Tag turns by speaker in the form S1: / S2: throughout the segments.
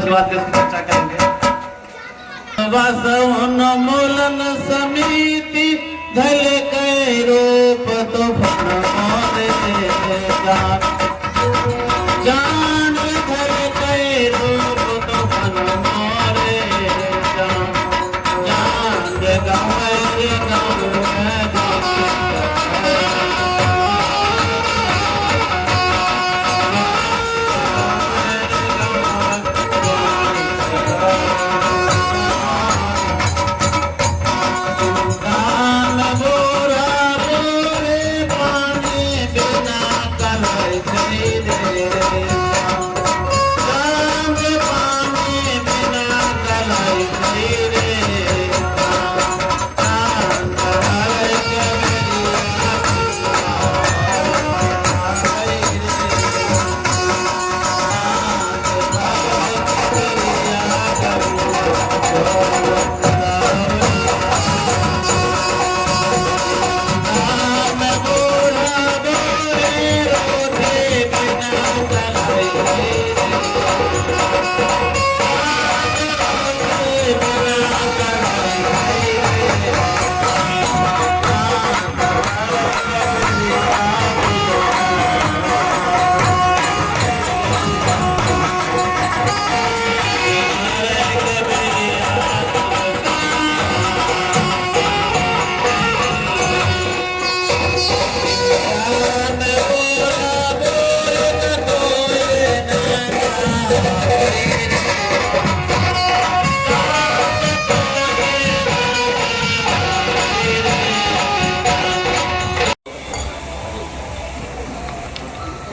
S1: उसके बाद इसकी चर्चा करेंगे। वासवन मूलन समिति धल के रूप तो फन मोरे जान धल के रूप तो फन मोरे जान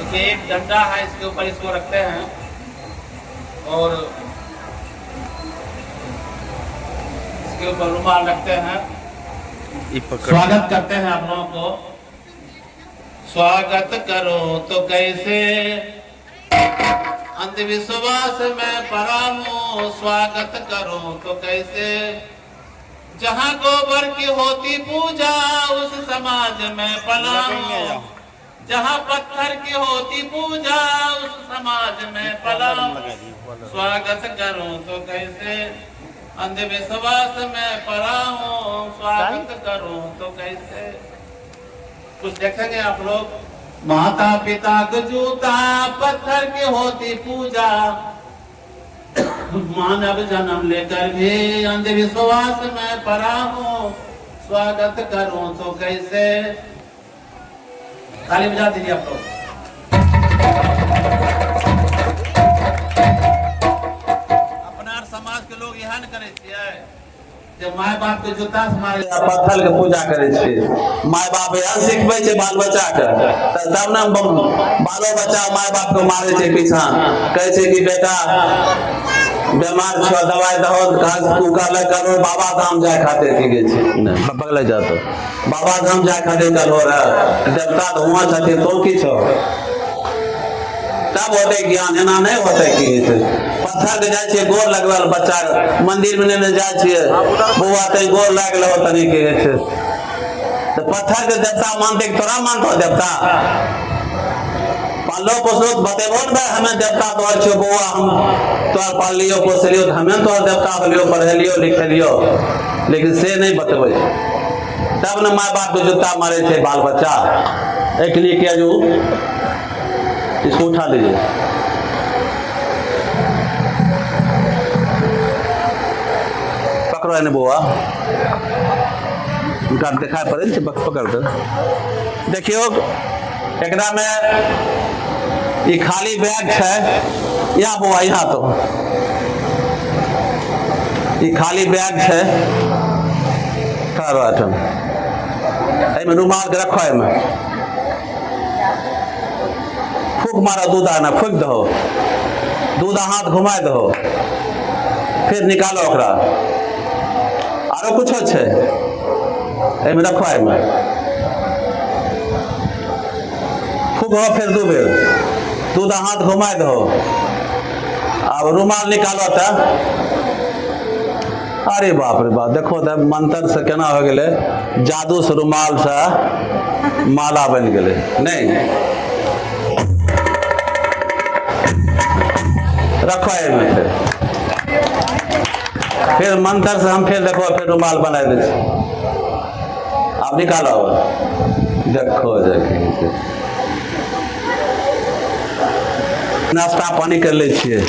S1: गवे एक डंडा है, इसके ऊपर इसको रखते हैं और इसके ऊपर रुमाल रखते हैं। स्वागत करते हैं आप लोगों को। स्वागत करो तो कैसे अंधविश्वास में पड़ा हूँ, स्वागत करो तो कैसे जहाँ गोबर की होती पूजा उस समाज में पला हूँ, जहाँ पत्थर की होती पूजा उस समाज में पला हूँ। स्वागत करूं तो कैसे अंधविश्वास में पड़ा हूँ, स्वागत करूं तो कैसे। कुछ देखेंगे आप लोग। माता पिता का जूता पत्थर की होती पूजा, मानव जन्म लेकर भी अंधविश्वास में पड़ा हूँ, स्वागत करूं तो कैसे। ताली बजा दीजिए आप लोग। अपना समाज के लोग यहाँ न करे छियै, जब माय बाप के जूता से मारे पत्थर के पूजा करे छियै। माय बाप यहाँ सिखबे छै बाल बच्चा के, तब न बालो बच्चा माय बाप को मारे छै पीछा, कहे छै कि बेटा बीमार छो दवाई दहो, करो बाबा धाम जाए खातिर की गए पकड़ जातो बाबा धाम जाए खातिर करो रे देवता तो हुआ छथिन तो की छो तब होते ज्ञान, एना नहीं होते कि पत्थर के जाए छे गोर लगवाल बच्चा मंदिर में नहीं जाए छे बउआ तई गोर लाग लो तनी के तो पत्थर के देवता मानते तोरा मानतो देवता पालो पोसलो बतेबो न हमें देवता तोर छो बउआ हम तोर पालियो पोसलियो हमें तोर देवता होलियो पढ़लियो लिखलियो, लेकिन से नहीं बतेबे तब न माँ बाप के जूता मारे थे बाल बच्चा। एक लिए क्या जो इसको उठा लीजिए। पकड़ो है बुआ, उनका दिखाई पड़े पकड़ कर देखियो। एकरा में ये खाली बैग है, यहाँ बुआ यहाँ तो ये खाली बैग है, रुमाल के रखो में फूक मारो दूध आना फूक दो, दूध हाथ घुमा दो, फिर निकालो ओकरा। आरो कुछ है रखो में फूक हो, फिर दू बेर दूध हाथ घुमा दो। अब रुमाल निकालो था। अरे बाप रे बाप, देखो तो मंत्र से केना हो गए, जादू से रुमाल से माला बन गए। नहीं रखो एहिमे फिर मंत्र से हम फिर देखो फिर रुमाल बना दे आप निकालो देखो देखिए नाश्ता पानी कर ले छिए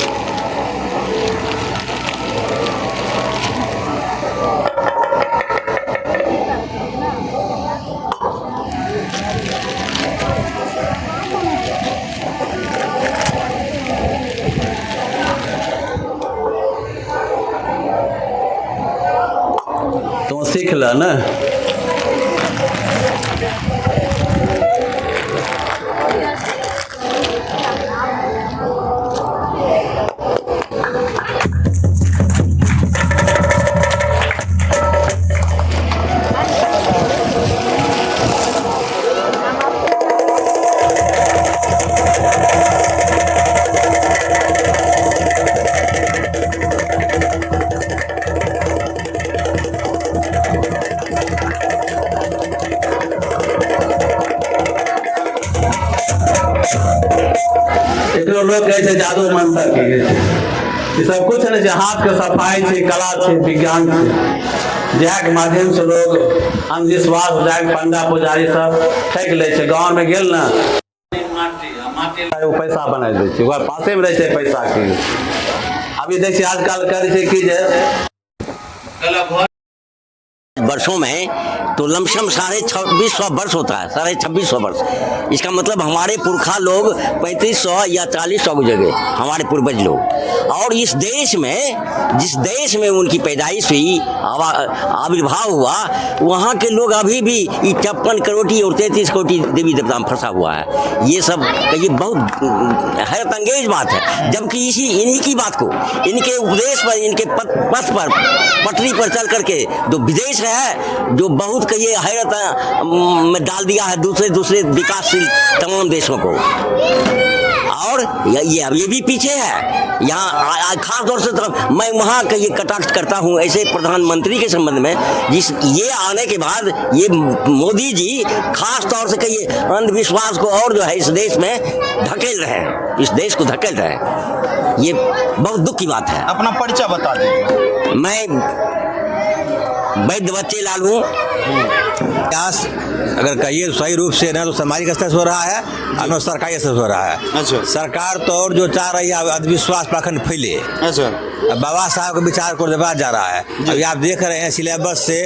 S1: तो सीख ल ना लोग कहते जादू मंत्र के सब कुछ है ना हाथ के सफाई से कला से विज्ञान से जहाँ माध्यम से लोग अंधविश्वास हो जाए पंडा पुजारी सब ठक ले गाँव में गेल ना पैसा बना दे पासे में रहे पैसा के अभी देखिए आजकल करे कि
S2: वर्षों में तो लमसम 2600 वर्ष होता है, 2650 वर्ष। इसका मतलब हमारे पुरखा लोग 3500 या 4000 गुजरे हमारे पूर्वज लोग। और इस देश में जिस देश में उनकी पैदाइश हुई आविर्भाव हुआ वहाँ के लोग अभी भी 56 करोड़ और 33 कोटि देवी देवता में फंसा हुआ है। ये सब ये बहुत हैरत अंगेज बात है। जबकि इन्हीं की बात को इनके उपदेश पर इनके पथ पर पटरी पर चल करके जो विदेश है जो बहुत कहिए हैरत में डाल दिया है दूसरे विकासशील तमाम देशों को। और ये भी पीछे है। यहाँ खास तौर से तो मैं वहाँ कहिए कटाक्ष करता हूँ ऐसे प्रधानमंत्री के संबंध में जिस ये आने के बाद ये मोदी जी खास तौर से कहिए अंधविश्वास को और जो है इस देश में धकेल रहे हैं, इस देश को धकेल रहे हैं। ये बहुत दुख की बात है।
S3: अपना परिचय बता दीजिए।
S2: मैं वैद्य बच्चे लाल हूँ। अगर कहिए सही रूप से ना तो सामाजिक स्तर से हो रहा है और न सरकारी स्तर से हो रहा है। अच्छा। सरकार तो और जो चाह रही है अंधविश्वास पाखंड फैले। अच्छा। बाबा साहब के विचार को दबाया जा रहा है। अभी आप देख रहे हैं सिलेबस से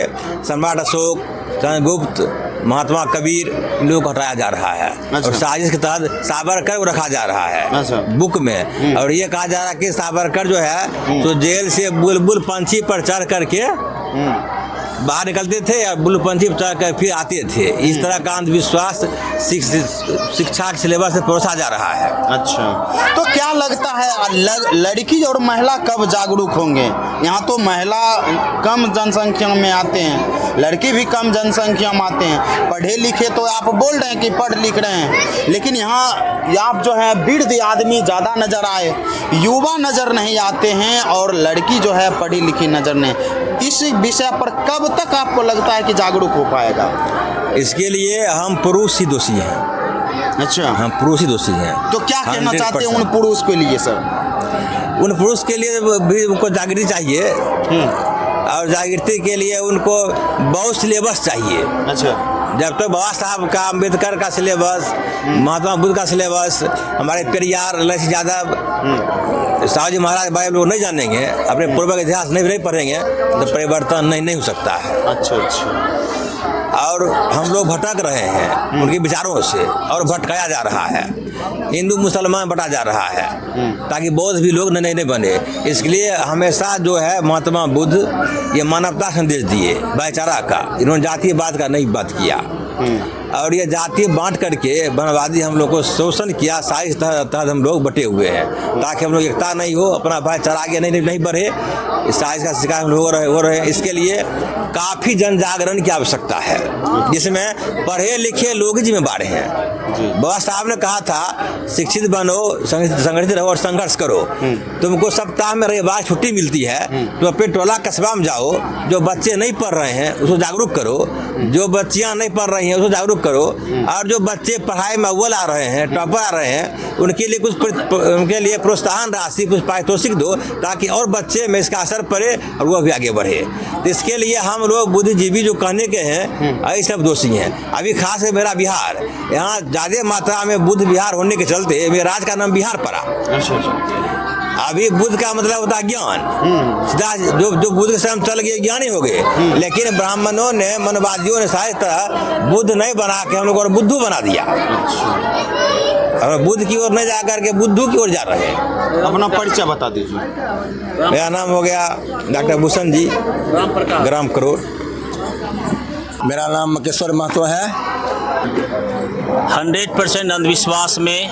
S2: सम्राट अशोक, चंद्रगुप्त, महात्मा कबीर इन लोगों को हटाया जा रहा है। अच्छा। और साजिश के तहत सावरकर को रखा जा रहा है। अच्छा। बुक में। और ये कहा जा रहा है कि सावरकर जो है तो जेल से बुलबुल पंछी पर चढ़ करके बाहर निकलते थे और बुलबुल पंछी पर चढ़ कर फिर आते थे। इस तरह का अंधविश्वास शिक्षा के सिलेबस से परोसा जा रहा है।
S3: अच्छा, तो क्या लगता है लड़की और महिला कब जागरूक होंगे? यहाँ तो महिला कम जनसंख्या में आते हैं, लड़के भी कम जनसंख्या में आते हैं। पढ़े लिखे तो आप बोल रहे हैं कि पढ़ लिख रहे हैं, लेकिन यहाँ आप जो है वृद्ध आदमी ज़्यादा नज़र आए, युवा नज़र नहीं आते हैं और लड़की जो है पढ़ी लिखी नज़र नहीं। इस विषय पर कब तक आपको लगता है कि जागरूक हो पाएगा?
S4: इसके लिए हम पुरुष ही दोषी हैं।
S3: अच्छा,
S4: हम पुरुष ही दोषी हैं।
S3: तो क्या कहना चाहते हैं उन पुरुष के लिए सर?
S4: उन पुरुष के लिए भी उनको जागृति चाहिए और जागृति के लिए उनको बहुत सिलेबस चाहिए। अच्छा, जब तक बाबा साहब का, अम्बेडकर का सिलेबस, महात्मा बुद्ध का सिलेबस, हमारे पेरियार, लक्ष्य यादव, साहू जी महाराज के बारे में लोग नहीं जानेंगे, अपने पूर्व का इतिहास नहीं पढ़ेंगे तो परिवर्तन नहीं हो सकता है। अच्छा अच्छा। और हम लोग भटक रहे हैं उनके विचारों से और भटकाया जा रहा है। हिंदू मुसलमान बटा जा रहा है ताकि बौद्ध भी लोग नहीं बने। इसके लिए हमेशा जो है महात्मा बुद्ध ये मानवता संदेश दिए, भाईचारा का। इन्होंने जातीयवाद का नहीं बात किया और ये जाति बांट करके वनवादी हम लोग को शोषण किया। साइज तहत हम लोग बटे हुए हैं ताकि हम लोग एकता नहीं हो, अपना भाईचारा आगे नहीं बढ़े। इस साइज का शिकार हम लोग हो रहे हैं। इसके लिए काफ़ी जन जागरण की आवश्यकता है, जिसमें पढ़े लिखे लोग ही जिम्मेदार हैं। बाबा साहब ने कहा था शिक्षित बनो, संगठित रहो और संघर्ष करो। तुमको सप्ताह में रविवार छुट्टी मिलती है, तो अपने टोला कस्बा में जाओ, जो बच्चे नहीं पढ़ रहे हैं उसको जागरूक करो, जो बच्चियां नहीं पढ़ रही हैं उसको जागरूक करो, और जो बच्चे पढ़ाई में अव्वल आ रहे हैं, टॉपर आ रहे हैं, उनके लिए प्रोत्साहन राशि, कुछ पारितोषिक दो, ताकि और बच्चे में इसका असर पड़े और वो भी आगे बढ़े। तो इसके लिए हम लोग बुद्धिजीवी जो कहने के हैं, ये सब दोषी हैं। अभी खास है मेरा बिहार, यहाँ ज़्यादा मात्रा में बुद्ध विहार होने के चलते मेरे राज्य का नाम बिहार पड़ा। अभी बुद्ध का मतलब होता है ज्ञान, सीधा जो बुद्ध के समय चल गए ज्ञानी हो गए। लेकिन ब्राह्मणों ने, मनवादियों ने शायद बुद्ध नहीं बना के हम लोग और बुद्धू बना दिया, और बुद्ध की ओर नहीं जा करके बुद्धू की ओर जा रहे हैं।
S3: अपना परिचय बता दीजिए।
S4: मेरा नाम हो गया डॉक्टर भूषण जी, ग्राम करोड़।
S5: मेरा नाम मकेश्वर महतो है।
S6: 100% अंधविश्वास में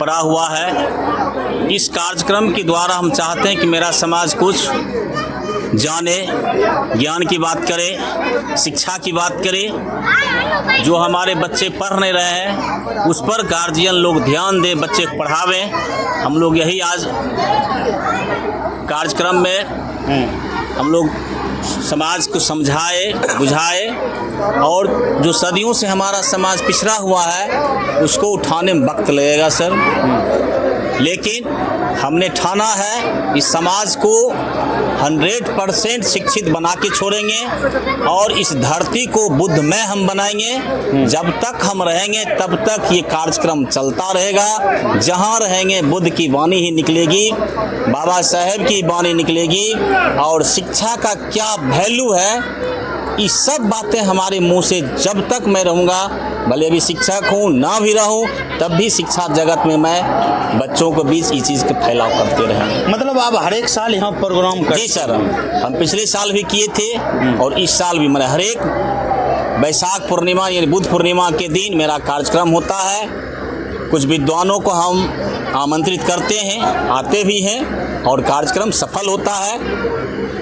S6: पड़ा हुआ है। इस कार्यक्रम के द्वारा हम चाहते हैं कि मेरा समाज कुछ जाने, ज्ञान की बात करे, शिक्षा की बात करे। जो हमारे बच्चे पढ़ नहीं रहे हैं उस पर गार्जियन लोग ध्यान दें, बच्चे को पढ़ावें। हम लोग यही आज कार्यक्रम में हम लोग समाज को समझाए, बुझाए, और जो सदियों से हमारा समाज पिछड़ा हुआ है उसको उठाने में वक्त लगेगा सर, लेकिन हमने ठाना है इस समाज को 100% शिक्षित बना के छोड़ेंगे और इस धरती को बुद्धमय हम बनाएंगे। जब तक हम रहेंगे तब तक ये कार्यक्रम चलता रहेगा। जहाँ रहेंगे बुद्ध की वाणी ही निकलेगी, बाबा साहेब की वाणी निकलेगी, और शिक्षा का क्या वैल्यू है, ये सब बातें हमारे मुंह से जब तक मैं रहूँगा, भले भी शिक्षक हूँ ना भी रहूँ, तब भी शिक्षा जगत में मैं बच्चों के बीच इस चीज़ के फैलाव करते रहें।
S3: मतलब आप हर एक साल यहाँ प्रोग्राम करते?
S6: जी सर, हम पिछले साल भी किए थे और इस साल भी। मैंने हर एक वैशाख पूर्णिमा यानी बुद्ध पूर्णिमा के दिन मेरा कार्यक्रम होता है। कुछ विद्वानों को हम आमंत्रित करते हैं, आते भी हैं, और कार्यक्रम सफल होता है।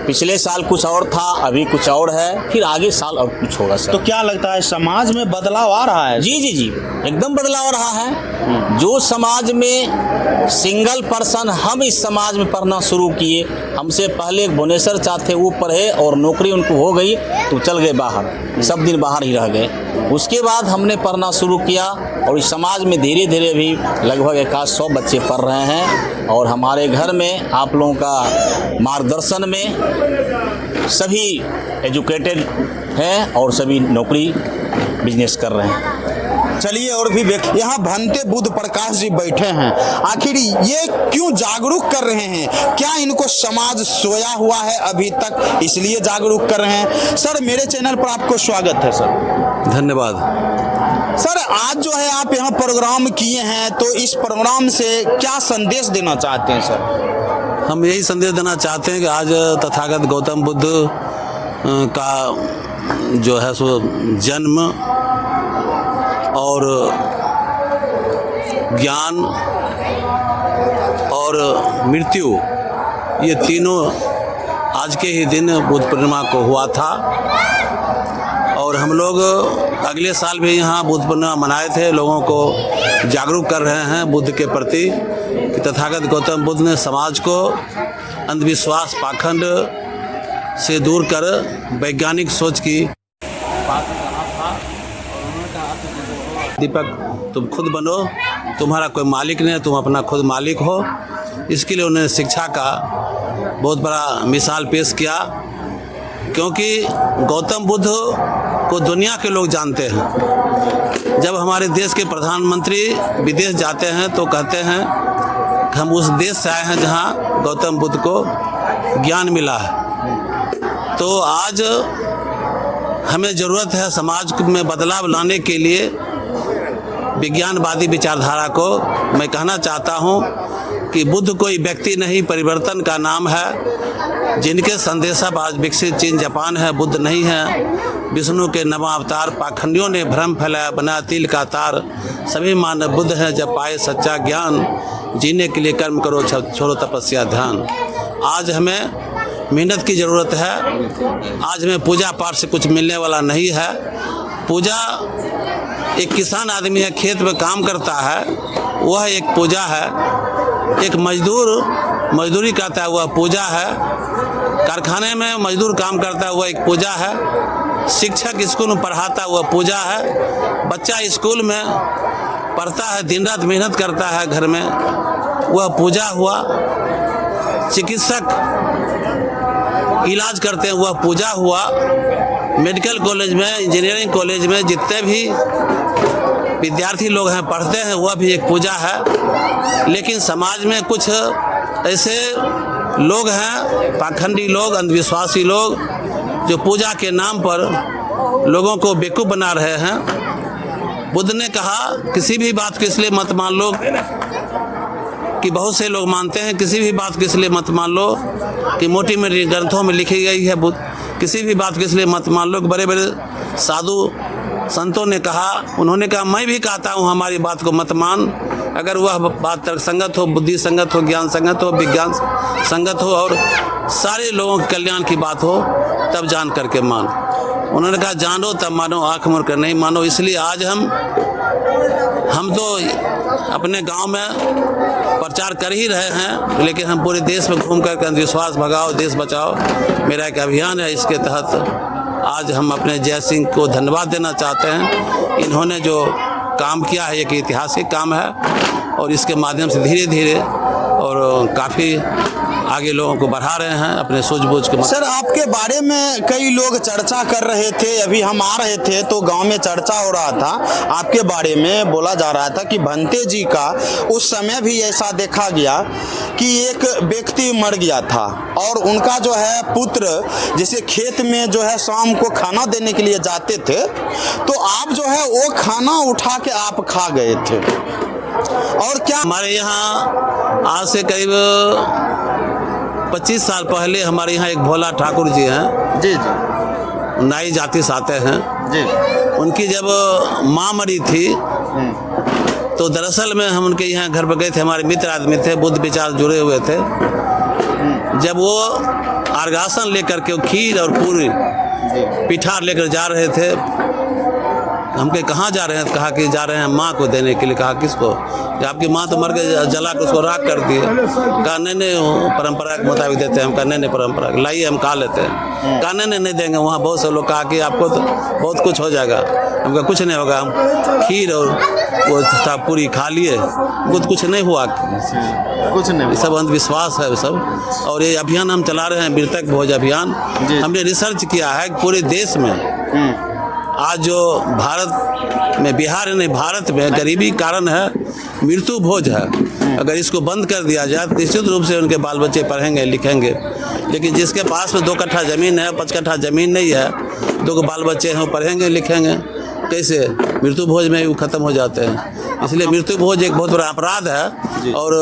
S6: पिछले साल कुछ और था, अभी कुछ और है, फिर आगे साल और कुछ होगा सर।
S3: तो क्या लगता है समाज में बदलाव आ रहा है?
S6: जी जी जी, एकदम बदलाव आ रहा है। जो समाज में सिंगल पर्सन, हम इस समाज में पढ़ना शुरू किए, हमसे पहले एक भुवनेश्वर चाचा थे, वो पढ़े और नौकरी उनको हो गई तो चल गए बाहर, सब दिन बाहर ही रह गए। उसके बाद हमने पढ़ना शुरू किया और इस समाज में धीरे धीरे भी लगभग 100 बच्चे पढ़ रहे हैं, और हमारे घर में आप लोगों का मार्गदर्शन में सभी एजुकेटेड हैं और सभी नौकरी बिजनेस कर रहे हैं।
S3: चलिए, और भी यहाँ भंते बुद्ध प्रकाश जी बैठे हैं। आखिर ये क्यों जागरूक कर रहे हैं? क्या इनको समाज सोया हुआ है अभी तक, इसलिए जागरूक कर रहे हैं? सर, मेरे चैनल पर आपको स्वागत है सर।
S5: धन्यवाद।
S3: सर, आज जो है आप यहाँ प्रोग्राम किए हैं, तो इस प्रोग्राम से क्या संदेश देना चाहते हैं सर?
S5: हम यही संदेश देना चाहते हैं कि आज तथागत गौतम बुद्ध का जो है सो जन्म और ज्ञान और मृत्यु, ये तीनों आज के ही दिन बुद्ध पूर्णिमा को हुआ था। और हम लोग अगले साल भी यहाँ बुद्ध पूर्णिमा मनाए थे, लोगों को जागरूक कर रहे हैं बुद्ध के प्रति कि तथागत गौतम बुद्ध ने समाज को अंधविश्वास पाखंड से दूर कर वैज्ञानिक सोच की। दीपक, तुम खुद बनो, तुम्हारा कोई मालिक नहीं, तुम अपना खुद मालिक हो। इसके लिए उन्होंने शिक्षा का बहुत बड़ा मिसाल पेश किया, क्योंकि गौतम बुद्ध को दुनिया के लोग जानते हैं। जब हमारे देश के प्रधानमंत्री विदेश जाते हैं तो कहते हैं कि हम उस देश से आए हैं जहां गौतम बुद्ध को ज्ञान मिला है। तो आज हमें ज़रूरत है समाज में बदलाव लाने के लिए विज्ञानवादी विचारधारा को। मैं कहना चाहता हूं कि बुद्ध कोई व्यक्ति नहीं, परिवर्तन का नाम है। जिनके संदेशाबाज विकसित चीन जापान है, बुद्ध नहीं है। विष्णु के नवा अवतार पाखंडियों ने भ्रम फैलाया, बना तिल का तार। सभी मानव बुद्ध हैं, जब पाए सच्चा ज्ञान। जीने के लिए कर्म करो, छोड़ो तपस्या ध्यान। आज हमें मेहनत की ज़रूरत है। आज में पूजा पाठ से कुछ मिलने वाला नहीं है। पूजा एक किसान आदमी है, खेत में काम करता है, वह एक पूजा है। एक मजदूर मजदूरी करता है, वह पूजा है। कारखाने में मजदूर काम करता है, वह एक पूजा है। शिक्षक स्कूल में पढ़ाता है, वह पूजा है। बच्चा स्कूल में पढ़ता है, दिन रात मेहनत करता है घर में, वह पूजा हुआ। चिकित्सक इलाज करते हैं, वह पूजा हुआ। मेडिकल कॉलेज में, इंजीनियरिंग कॉलेज में जितने भी विद्यार्थी लोग हैं, पढ़ते हैं, वह भी एक पूजा है। लेकिन समाज में कुछ ऐसे लोग हैं, पाखंडी लोग, अंधविश्वासी लोग, जो पूजा के नाम पर लोगों को बेवकूफ़ बना रहे हैं। बुद्ध ने कहा किसी भी बात को इसलिए मत मान लो कि बहुत से लोग मानते हैं, किसी भी बात को इसलिए मत मान लो कि मोटी मोटी ग्रंथों में लिखी गई है। किसी भी बात को इसलिए मत मान लो कि बड़े बड़े साधु संतों ने कहा, उन्होंने कहा मैं भी कहता हूँ हमारी बात को मत मान। अगर वह बात तर्क संगत हो, बुद्धि संगत हो, ज्ञान संगत हो, विज्ञान संगत हो और सारे लोगों के कल्याण की बात हो, तब जान करके मान। उन्होंने कहा जानो तब मानो, आँख मोड़ कर नहीं मानो। इसलिए आज हम तो अपने गांव में प्रचार कर ही रहे हैं, लेकिन हम पूरे देश में घूम कर अंधविश्वास भगाओ देश बचाओ मेरा एक अभियान है। इसके तहत आज हम अपने जय सिंह को धन्यवाद देना चाहते हैं। इन्होंने जो काम किया है एक ऐतिहासिक काम है और इसके माध्यम से धीरे धीरे और काफ़ी आगे लोगों को बढ़ा रहे हैं अपने सूझबूझ के।
S3: सर, आपके बारे में कई लोग चर्चा कर रहे थे। अभी हम आ रहे थे तो गांव में चर्चा हो रहा था, आपके बारे में बोला जा रहा था कि भंते जी का उस समय भी ऐसा देखा गया कि एक व्यक्ति मर गया था और उनका जो है पुत्र जैसे खेत में जो है शाम को खाना देने के लिए जाते थे, तो आप जो है वो खाना उठा के आप खा गए थे। और क्या
S5: हमारे यहाँ आज से करीब 25 साल पहले हमारे यहाँ एक भोला ठाकुर जी हैं,
S3: जी जी,
S5: नाई जाति से आते हैं
S3: जी।
S5: उनकी जब माँ मरी थी तो दरअसल में हम उनके यहाँ घर पर गए थे। हमारे मित्र आदमी थे, बुद्ध विचार जुड़े हुए थे। जब वो अर्घासन लेकर के खीर और पूरी पिठार लेकर जा रहे थे, हम कहे कहाँ जा रहे हैं? कहा कि जा रहे हैं माँ को देने के लिए। कहा किसको? कि आपकी माँ तो मर गई, जला के उसको राख कर दिए। कहा नहीं परंपरा के मुताबिक देते हैं। हम कहा नहीं परंपरा लाइए हम खा लेते हैं। कहा नहीं देंगे। वहाँ बहुत से लोग कहा कि आपको तो बहुत कुछ हो जाएगा। हम कहा कुछ नहीं होगा। हम खीर और वो था पूरी खा लिए, कुछ कुछ नहीं हुआ,
S3: कुछ नहीं।
S5: सब अंधविश्वास है सब। और ये अभियान हम चला रहे हैं, मृतक भोज अभियान। हमने रिसर्च किया है पूरे देश में आज जो भारत में, बिहार नहीं भारत में गरीबी कारण है मृत्यु भोज है। अगर इसको बंद कर दिया जाए तो निश्चित रूप से उनके बाल बच्चे पढ़ेंगे लिखेंगे। लेकिन जिसके पास में 2 कट्ठा ज़मीन है, 5 कट्ठा ज़मीन नहीं है, 2 बाल बच्चे हैं, वो पढ़ेंगे लिखेंगे कैसे? मृत्यु भोज में वो ख़त्म हो जाते हैं। इसलिए मृत्यु भोज एक बहुत बड़ा अपराध है। और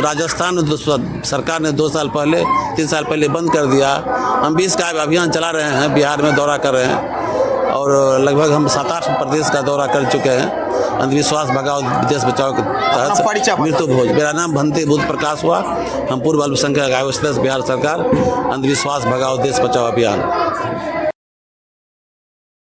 S5: राजस्थान में सरकार ने 2 साल पहले 3 साल पहले बंद कर दिया। हम 20 का अभियान चला रहे हैं, बिहार में दौरा कर रहे हैं और लगभग हम 7-8 प्रदेश का दौरा कर चुके हैं। अंधविश्वास भगाओ देश बचाओ के तहत मृत्यु भोज। मेरा नाम भंते बुद्ध प्रकाश हुआ। हम पूर्व अल्पसंख्यक आयोग सदस्य बिहार सरकार, अंधविश्वास भगाओ देश बचाओ अभियान।